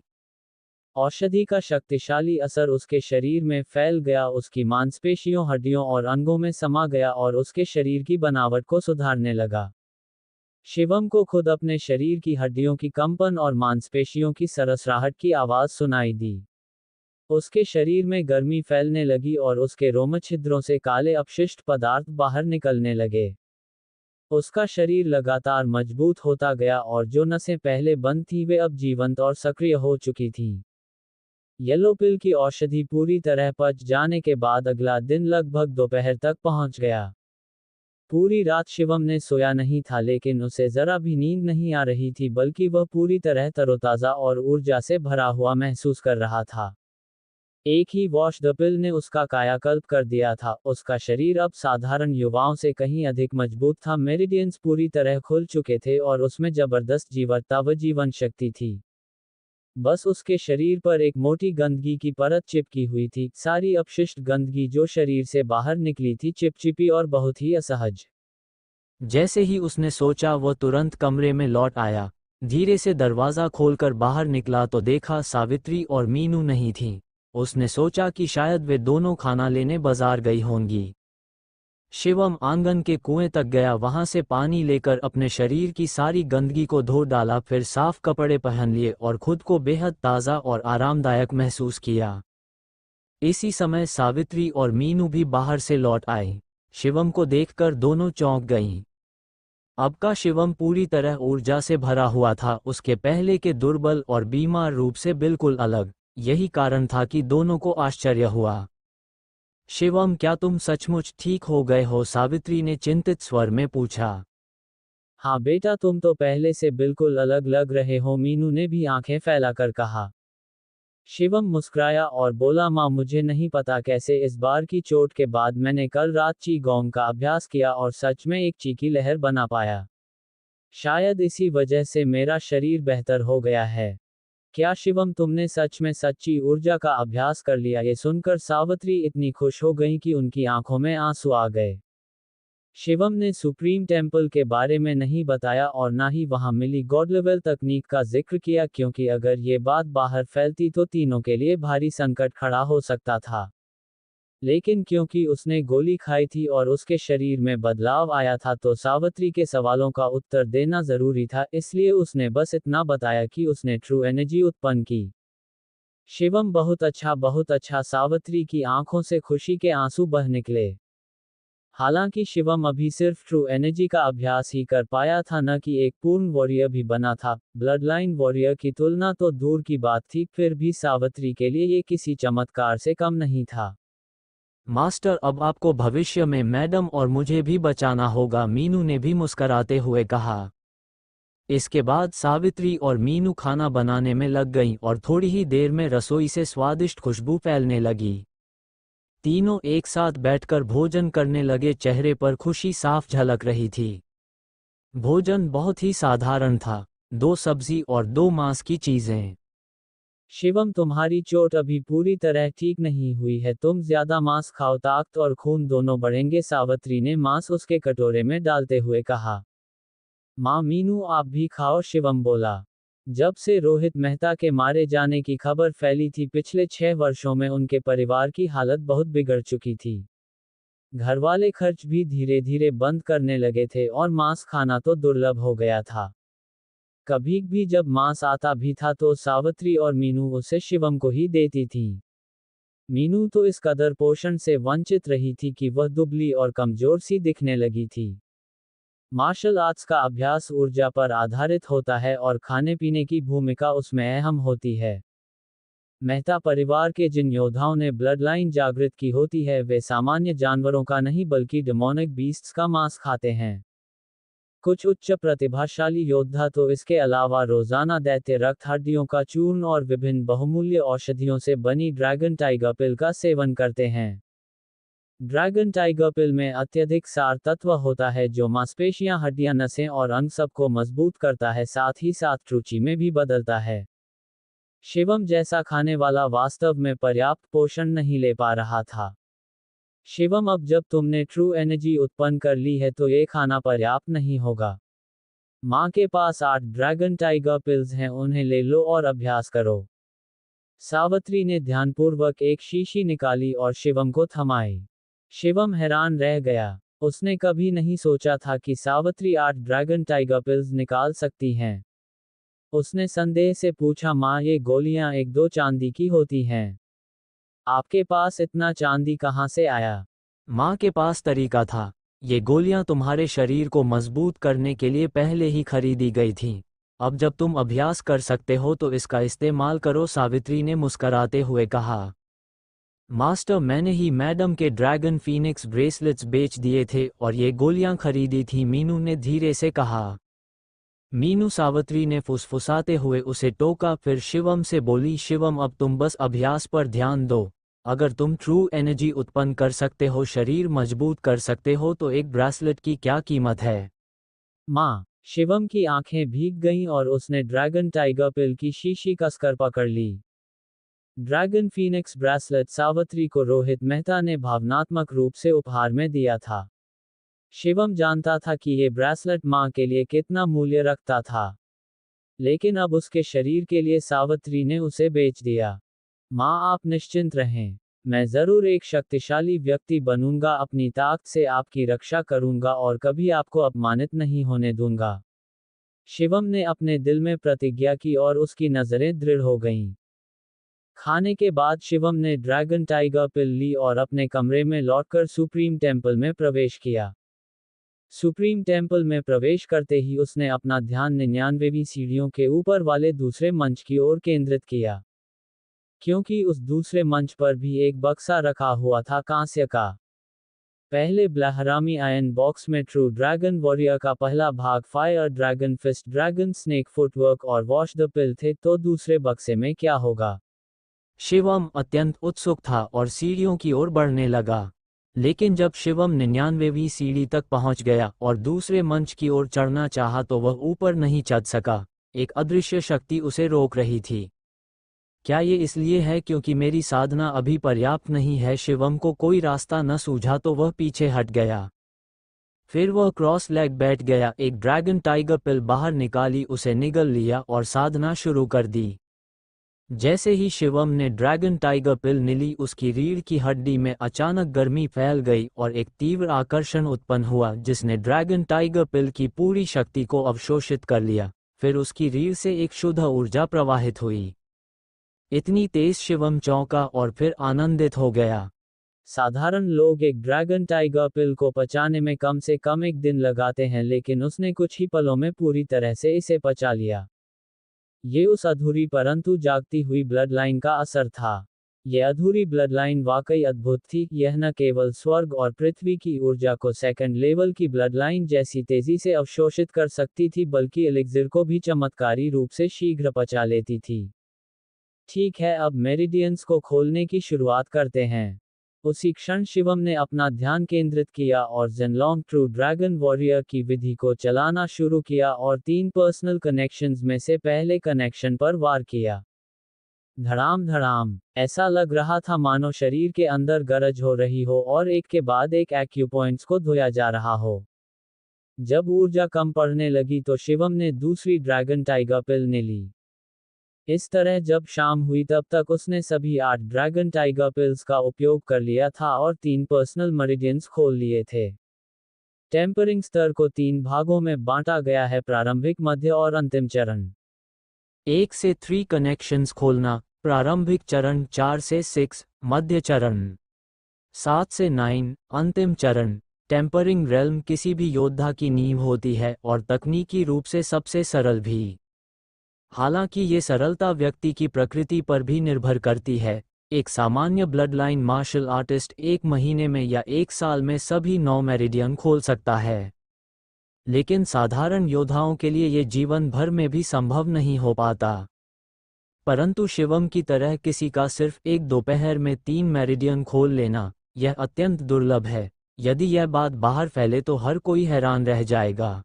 औषधि का शक्तिशाली असर उसके शरीर में फैल गया, उसकी मांसपेशियों, हड्डियों और अंगों में समा गया और उसके शरीर की बनावट को सुधारने लगा। शिवम को खुद अपने शरीर की हड्डियों की कंपन और मांसपेशियों की सरसराहट की आवाज सुनाई दी। उसके शरीर में गर्मी फैलने लगी और उसके रोमछिद्रों से काले अपशिष्ट पदार्थ बाहर निकलने लगे। उसका शरीर लगातार मजबूत होता गया और जो नसें पहले बंद थीं वे अब जीवंत और सक्रिय हो चुकी थीं। येलो पिल की औषधि पूरी तरह पच जाने के बाद अगला दिन लगभग दोपहर तक पहुंच गया। पूरी रात शिवम ने सोया नहीं था, लेकिन उसे जरा भी नींद नहीं आ रही थी, बल्कि वह पूरी तरह तरोताजा और ऊर्जा से भरा हुआ महसूस कर रहा था। एक ही वॉश द पिल ने उसका कायाकल्प कर दिया था। उसका शरीर अब साधारण युवाओं से कहीं अधिक मजबूत था, मेरिडियंस पूरी तरह खुल चुके थे और उसमें जबरदस्त जीवटता व जीवन शक्ति थी। बस उसके शरीर पर एक मोटी गंदगी की परत चिपकी हुई थी, सारी अपशिष्ट गंदगी जो शरीर से बाहर निकली थी चिपचिपी और बहुत ही असहज। जैसे ही उसने सोचा वह तुरंत कमरे में लौट आया। धीरे से दरवाज़ा खोलकर बाहर निकला तो देखा सावित्री और मीनू नहीं थीं। उसने सोचा कि शायद वे दोनों खाना लेने बाजार गई होंगी। शिवम आंगन के कुएं तक गया, वहां से पानी लेकर अपने शरीर की सारी गंदगी को धो डाला, फिर साफ कपड़े पहन लिए और खुद को बेहद ताज़ा और आरामदायक महसूस किया। इसी समय सावित्री और मीनू भी बाहर से लौट आई। शिवम को देखकर दोनों चौंक गईं। अब का शिवम पूरी तरह ऊर्जा से भरा हुआ था, उसके पहले के दुर्बल और बीमार रूप से बिल्कुल अलग। यही कारण था कि दोनों को आश्चर्य हुआ। शिवम, क्या तुम सचमुच ठीक हो गए हो? सावित्री ने चिंतित स्वर में पूछा। हाँ बेटा, तुम तो पहले से बिल्कुल अलग लग रहे हो, मीनू ने भी आंखें फैलाकर कहा। शिवम मुस्कुराया और बोला, माँ, मुझे नहीं पता कैसे इस बार की चोट के बाद मैंने कल रात ची गोंग का अभ्यास किया और सच में एक ची की लहर बना पाया। शायद इसी वजह से मेरा शरीर बेहतर हो गया है। क्या शिवम, तुमने सच में सच्ची ऊर्जा का अभ्यास कर लिया? ये सुनकर सावित्री इतनी खुश हो गई कि उनकी आंखों में आंसू आ गए। शिवम ने सुप्रीम टेम्पल के बारे में नहीं बताया और ना ही वहां मिली गॉड लेवल तकनीक का जिक्र किया, क्योंकि अगर ये बात बाहर फैलती तो तीनों के लिए भारी संकट खड़ा हो सकता था। लेकिन क्योंकि उसने गोली खाई थी और उसके शरीर में बदलाव आया था तो सावित्री के सवालों का उत्तर देना जरूरी था, इसलिए उसने बस इतना बताया कि उसने ट्रू एनर्जी उत्पन्न की। शिवम, बहुत अच्छा बहुत अच्छा। सावित्री की आंखों से खुशी के आंसू बह निकले। हालांकि शिवम अभी सिर्फ ट्रू एनर्जी का अभ्यास ही कर पाया था, न कि एक पूर्ण वॉरियर भी बना था। ब्लडलाइन वॉरियर की तुलना तो दूर की बात थी, फिर भी सावित्री के लिए ये किसी चमत्कार से कम नहीं था। मास्टर, अब आपको भविष्य में मैडम और मुझे भी बचाना होगा, मीनू ने भी मुस्कराते हुए कहा। इसके बाद सावित्री और मीनू खाना बनाने में लग गईं और थोड़ी ही देर में रसोई से स्वादिष्ट खुशबू फैलने लगी। तीनों एक साथ बैठकर भोजन करने लगे, चेहरे पर खुशी साफ झलक रही थी। भोजन बहुत ही साधारण था, 2 सब्जी और 2 मांस की चीजें। शिवम, तुम्हारी चोट अभी पूरी तरह ठीक नहीं हुई है, तुम ज्यादा मांस खाओ, ताकत और खून दोनों बढ़ेंगे, सावित्री ने मांस उसके कटोरे में डालते हुए कहा। माँ, मीनू आप भी खाओ, शिवम बोला। जब से रोहित मेहता के मारे जाने की खबर फैली थी, पिछले 6 वर्षों में उनके परिवार की हालत बहुत बिगड़ चुकी थी। घरवाले खर्च भी धीरे धीरे बंद करने लगे थे और मांस खाना तो दुर्लभ हो गया था। कभी भी जब मांस आता भी था तो सावित्री और मीनू उसे शिवम को ही देती थी। मीनू तो इस कदर पोषण से वंचित रही थी कि वह दुबली और कमजोर सी दिखने लगी थी। मार्शल आर्ट्स का अभ्यास ऊर्जा पर आधारित होता है और खाने पीने की भूमिका उसमें अहम होती है। मेहता परिवार के जिन योद्धाओं ने ब्लड लाइन जागृत की होती है वे सामान्य जानवरों का नहीं बल्कि डेमोनिक बीस्ट्स का मांस खाते हैं। कुछ उच्च प्रतिभाशाली योद्धा तो इसके अलावा रोजाना दैत्य रक्त हड्डियों का चूर्ण और विभिन्न बहुमूल्य औषधियों से बनी ड्रैगन टाइगर पिल का सेवन करते हैं। ड्रैगन टाइगर पिल में अत्यधिक सार तत्व होता है जो मांसपेशियां, हड्डियां, नसें और अंग सबको मजबूत करता है, साथ ही साथ रुचि में भी बदलता है। शिवम जैसा खाने वाला वास्तव में पर्याप्त पोषण नहीं ले पा रहा था। शिवम, अब जब तुमने ट्रू एनर्जी उत्पन्न कर ली है तो ये खाना पर्याप्त नहीं होगा। माँ के पास 8 ड्रैगन टाइगर पिल्स हैं, उन्हें ले लो और अभ्यास करो। सावित्री ने ध्यानपूर्वक एक शीशी निकाली और शिवम को थमाई। शिवम हैरान रह गया। उसने कभी नहीं सोचा था कि सावित्री 8 ड्रैगन टाइगर पिल्स निकाल सकती हैं। उसने संदेह से पूछा, माँ, ये गोलियां 1-2 चांदी की होती हैं। आपके पास इतना चांदी कहाँ से आया? माँ के पास तरीका था। ये गोलियां तुम्हारे शरीर को मजबूत करने के लिए पहले ही खरीदी गई थीं। अब जब तुम अभ्यास कर सकते हो तो इसका इस्तेमाल करो, सावित्री ने मुस्कराते हुए कहा। मास्टर, मैंने ही मैडम के ड्रैगन फीनिक्स ब्रेसलेट्स बेच दिए थे और ये गोलियां खरीदी थी, मीनू ने धीरे से कहा। मीनू, सावित्री ने फुसफुसाते हुए उसे टोका, फिर शिवम से बोली, शिवम, अब तुम बस अभ्यास पर ध्यान दो। अगर तुम ट्रू एनर्जी उत्पन्न कर सकते हो, शरीर मजबूत कर सकते हो, तो एक ब्रेसलेट की क्या कीमत है? माँ, शिवम की आंखें भीग गईं और उसने ड्रैगन टाइगर पिल की शीशी कसकर पकड़ ली। ड्रैगन फीनिक्स ब्रेसलेट सावित्री को रोहित मेहता ने भावनात्मक रूप से उपहार में दिया था। शिवम जानता था कि ये ब्रेसलेट माँ के लिए कितना मूल्य रखता था, लेकिन अब उसके शरीर के लिए सावित्री ने उसे बेच दिया। माँ, आप निश्चिंत रहें, मैं जरूर एक शक्तिशाली व्यक्ति बनूंगा, अपनी ताकत से आपकी रक्षा करूंगा और कभी आपको अपमानित नहीं होने दूंगा। शिवम ने अपने दिल में प्रतिज्ञा की और उसकी नजरें दृढ़ हो गईं। खाने के बाद शिवम ने ड्रैगन टाइगर पिल ली और अपने कमरे में लौटकर सुप्रीम टेंपल में प्रवेश किया। सुप्रीम टेंपल में प्रवेश करते ही उसने अपना ध्यान 99वीं सीढ़ियों के ऊपर वाले दूसरे मंच की ओर केंद्रित किया, क्योंकि उस दूसरे मंच पर भी एक बक्सा रखा हुआ था, कांस्य का। पहले ब्लहरामी आयन बॉक्स में ट्रू ड्रैगन वॉरियर का पहला भाग, fire dragon fist, dragon snake footwork और वॉश द पिल थे, तो दूसरे बक्से में क्या होगा? शिवम अत्यंत उत्सुक था और सीढ़ियों की ओर बढ़ने लगा। लेकिन जब शिवम 99वीं सीढ़ी तक पहुंच गया और दूसरे मंच की ओर चढ़ना चाहा तो वह ऊपर नहीं चढ़ सका। एक अदृश्य शक्ति उसे रोक रही थी। क्या ये इसलिए है क्योंकि मेरी साधना अभी पर्याप्त नहीं है? शिवम को कोई रास्ता न सूझा तो वह पीछे हट गया। फिर वह क्रॉस लेग बैठ गया, एक ड्रैगन टाइगर पिल बाहर निकाली, उसे निगल लिया और साधना शुरू कर दी। जैसे ही शिवम ने ड्रैगन टाइगर पिल नीली, उसकी रीढ़ की हड्डी में अचानक गर्मी फैल गई और एक तीव्र आकर्षण उत्पन्न हुआ जिसने ड्रैगन टाइगर पिल की पूरी शक्ति को अवशोषित कर लिया। फिर उसकी रीढ़ से एक शुद्ध ऊर्जा प्रवाहित हुई। इतनी तेज, शिवम चौंका और फिर आनंदित हो गया। साधारण लोग एक ड्रैगन टाइगर पिल को पचाने में कम से कम 1 दिन लगाते हैं, लेकिन उसने कुछ ही पलों में पूरी तरह से इसे पचा लिया। ये उस अधूरी परंतु जागती हुई ब्लड लाइन का असर था। ये अधूरी ब्लड लाइन वाकई अद्भुत थी। यह न केवल स्वर्ग और पृथ्वी की ऊर्जा को सेकंड लेवल की ब्लड लाइन जैसी तेजी से अवशोषित कर सकती थी, बल्कि एलिक्सिर को भी चमत्कारी रूप से शीघ्र पचा लेती थी। ठीक है, अब मेरिडियंस को खोलने की शुरुआत करते हैं। उसी क्षण शिवम ने अपना ध्यान केंद्रित किया और जेनलॉन्ग ट्रू ड्रैगन वॉरियर की विधि को चलाना शुरू किया और 3 पर्सनल कनेक्शंस में से पहले कनेक्शन पर वार किया। धड़ाम धड़ाम, ऐसा लग रहा था मानो शरीर के अंदर गरज हो रही हो और एक के बाद एक एक्यूपॉइंट्स को धोया जा रहा हो। जब ऊर्जा कम पड़ने लगी तो शिवम ने दूसरी ड्रैगन टाइगर पिल ने ली। इस तरह जब शाम हुई तब तक उसने सभी 8 ड्रैगन टाइगर पिल्स का उपयोग कर लिया था और 3 पर्सनल मेरिडियंस खोल लिए थे। टेम्परिंग स्तर को 3 भागों में बांटा गया है, प्रारंभिक, मध्य और अंतिम चरण। 1 से 3 कनेक्शंस खोलना, प्रारंभिक चरण। 4 से 6 मध्य चरण 7 से 9। अंतिम चरण टेम्परिंग रेल्म किसी भी योद्धा की नींव होती है और तकनीकी रूप से सबसे सरल भी। हालांकि ये सरलता व्यक्ति की प्रकृति पर भी निर्भर करती है। एक सामान्य ब्लड लाइन मार्शल आर्टिस्ट 1 महीने में या 1 साल में सभी 9 मेरिडियन खोल सकता है, लेकिन साधारण योद्धाओं के लिए ये जीवन भर में भी संभव नहीं हो पाता। परंतु शिवम की तरह किसी का सिर्फ एक दोपहर में 3 मेरिडियन खोल लेना, यह अत्यंत दुर्लभ है। यदि यह बात बाहर फैले तो हर कोई हैरान रह जाएगा।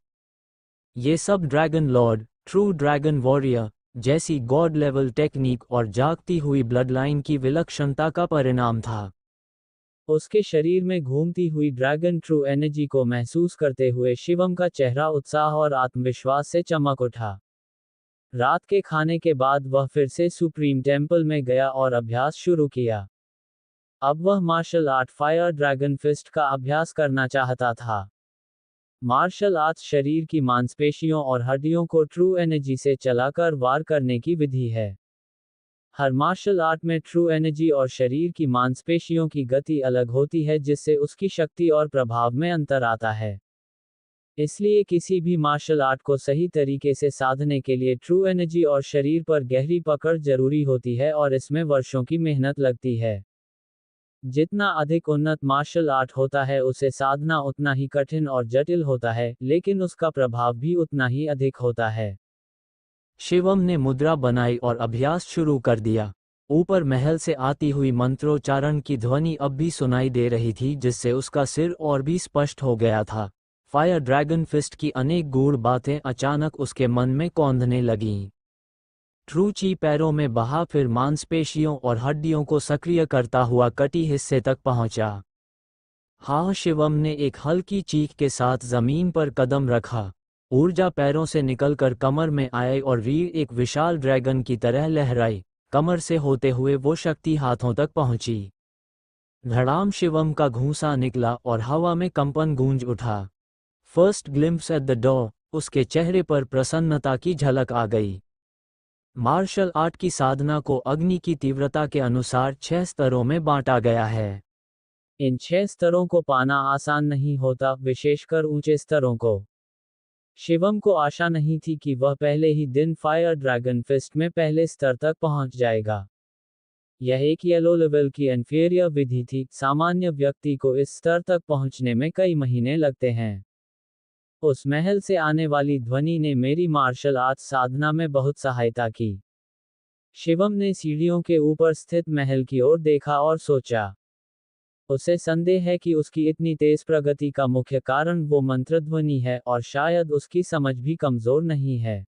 ये सब dragon Lord, true dragon warrior जैसी गॉड लेवल टेक्निक और जागती हुई ब्लड लाइन की विलक्षणता का परिणाम था। उसके शरीर में घूमती हुई ड्रैगन ट्रू एनर्जी को महसूस करते हुए शिवम का चेहरा उत्साह और आत्मविश्वास से चमक उठा। रात के खाने के बाद वह फिर से सुप्रीम टेम्पल में गया और अभ्यास शुरू किया। अब वह martial art fire dragon fist का अभ्यास करना चाहता था। मार्शल आर्ट्स शरीर की मांसपेशियों और हड्डियों को ट्रू एनर्जी से चलाकर वार करने की विधि है। हर मार्शल आर्ट में ट्रू एनर्जी और शरीर की मांसपेशियों की गति अलग होती है, जिससे उसकी शक्ति और प्रभाव में अंतर आता है। इसलिए किसी भी मार्शल आर्ट को सही तरीके से साधने के लिए ट्रू एनर्जी और शरीर पर गहरी पकड़ जरूरी होती है और इसमें वर्षों की मेहनत लगती है। जितना अधिक उन्नत मार्शल आर्ट होता है उसे साधना उतना ही कठिन और जटिल होता है, लेकिन उसका प्रभाव भी उतना ही अधिक होता है। शिवम ने मुद्रा बनाई और अभ्यास शुरू कर दिया। ऊपर महल से आती हुई मंत्रोच्चारण की ध्वनि अब भी सुनाई दे रही थी, जिससे उसका सिर और भी स्पष्ट हो गया था। फायर ड्रैगन फिस्ट की अनेक गूढ़ बातें अचानक उसके मन में कौंधने लगीं। ट्रू ची पैरों में बहा, फिर मांसपेशियों और हड्डियों को सक्रिय करता हुआ कटी हिस्से तक पहुंचा। हाँ, शिवम ने एक हल्की चीख के साथ जमीन पर कदम रखा। ऊर्जा पैरों से निकलकर कमर में आई और रीढ़ एक विशाल ड्रैगन की तरह लहराई। कमर से होते हुए वो शक्ति हाथों तक पहुंची। धड़ाम शिवम का घूंसा निकला और हवा में कंपन गूंज उठा। फर्स्ट ग्लिम्प्स एट द डॉ, उसके चेहरे पर प्रसन्नता की झलक आ गई। मार्शल आर्ट की साधना को अग्नि की तीव्रता के अनुसार 6 स्तरों में बांटा गया है। इन 6 स्तरों को पाना आसान नहीं होता, विशेषकर ऊंचे स्तरों को। शिवम को आशा नहीं थी कि वह पहले ही दिन फायर ड्रैगन फिस्ट में पहले स्तर तक पहुंच जाएगा। यह एक येलो लेवल की इन्फीरियर विधि थी। सामान्य व्यक्ति को इस स्तर तक पहुंचने में कई महीने लगते हैं। उस महल से आने वाली ध्वनि ने मेरी मार्शल आर्ट्स साधना में बहुत सहायता की। शिवम ने सीढ़ियों के ऊपर स्थित महल की ओर देखा और सोचा। उसे संदेह है कि उसकी इतनी तेज प्रगति का मुख्य कारण वो मंत्रध्वनि है, और शायद उसकी समझ भी कमजोर नहीं है।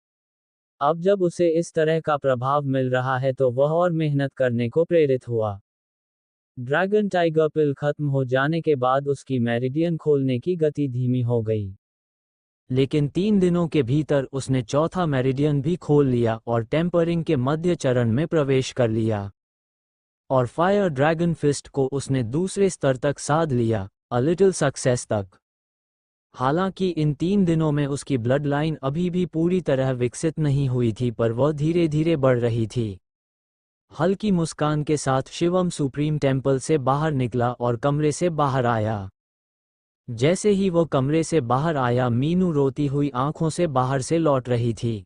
अब जब उसे इस तरह का प्रभाव मिल रहा है तो वह और मेहनत करने को प्रेरित हुआ। ड्रैगन टाइगर पिल खत्म हो जाने के बाद उसकी मेरिडियन खोलने की गति धीमी हो गई। लेकिन 3 दिनों के भीतर उसने चौथा मेरिडियन भी खोल लिया और टेम्परिंग के मध्य चरण में प्रवेश कर लिया। और फायर ड्रैगन फिस्ट को उसने दूसरे स्तर तक साध लिया, अ लिटिल सक्सेस तक। हालांकि इन 3 दिनों में उसकी ब्लड लाइन अभी भी पूरी तरह विकसित नहीं हुई थी, पर वह धीरे धीरे बढ़ रही थी। हल्की मुस्कान के साथ शिवम सुप्रीम टेम्पल से बाहर निकला और कमरे से बाहर आया। जैसे ही वो कमरे से बाहर आया, मीनू रोती हुई आंखों से बाहर से लौट रही थी।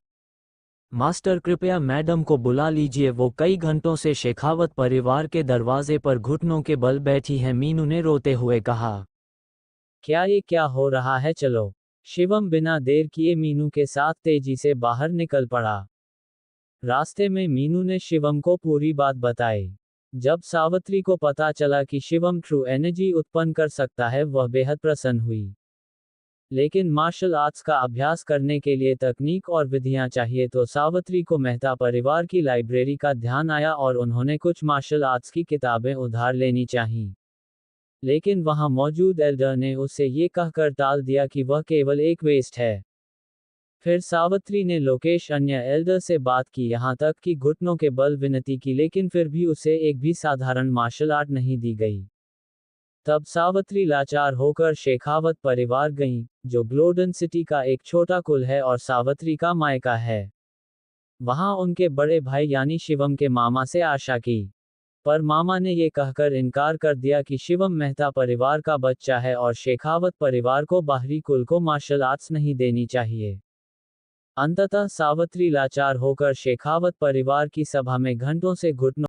मास्टर, कृपया मैडम को बुला लीजिए, वो कई घंटों से शेखावत परिवार के दरवाजे पर घुटनों के बल बैठी हैं, मीनू ने रोते हुए कहा। ये क्या हो रहा है? चलो। शिवम बिना देर किए मीनू के साथ तेजी से बाहर निकल पड़ा। रास्ते में मीनू ने शिवम को पूरी बात बताई। जब सावित्री को पता चला कि शिवम ट्रू एनर्जी उत्पन्न कर सकता है, वह बेहद प्रसन्न हुई। लेकिन मार्शल आर्ट्स का अभ्यास करने के लिए तकनीक और विधियां चाहिए, तो सावित्री को मेहता परिवार की लाइब्रेरी का ध्यान आया और उन्होंने कुछ मार्शल आर्ट्स की किताबें उधार लेनी चाहीं। लेकिन वहां मौजूद एल्डर ने उसे ये कहकर टाल दिया कि वह केवल एक वेस्ट है। फिर सावित्री ने लोकेश अन्य एल्डर से बात की, यहाँ तक कि घुटनों के बल विनती की, लेकिन फिर भी उसे एक भी साधारण मार्शल आर्ट नहीं दी गई। तब सावित्री लाचार होकर शेखावत परिवार गईं, जो ग्लोडन सिटी का एक छोटा कुल है और सावित्री का मायका है। वहां उनके बड़े भाई यानी शिवम के मामा से आशा की। पर मामा ने ये कहकर इनकार कर दिया कि शिवम मेहता परिवार का बच्चा है और शेखावत परिवार को बाहरी कुल को मार्शल आर्ट्स नहीं देनी चाहिए। अंततः सावित्री लाचार होकर शेखावत परिवार की सभा में घंटों से घुटनों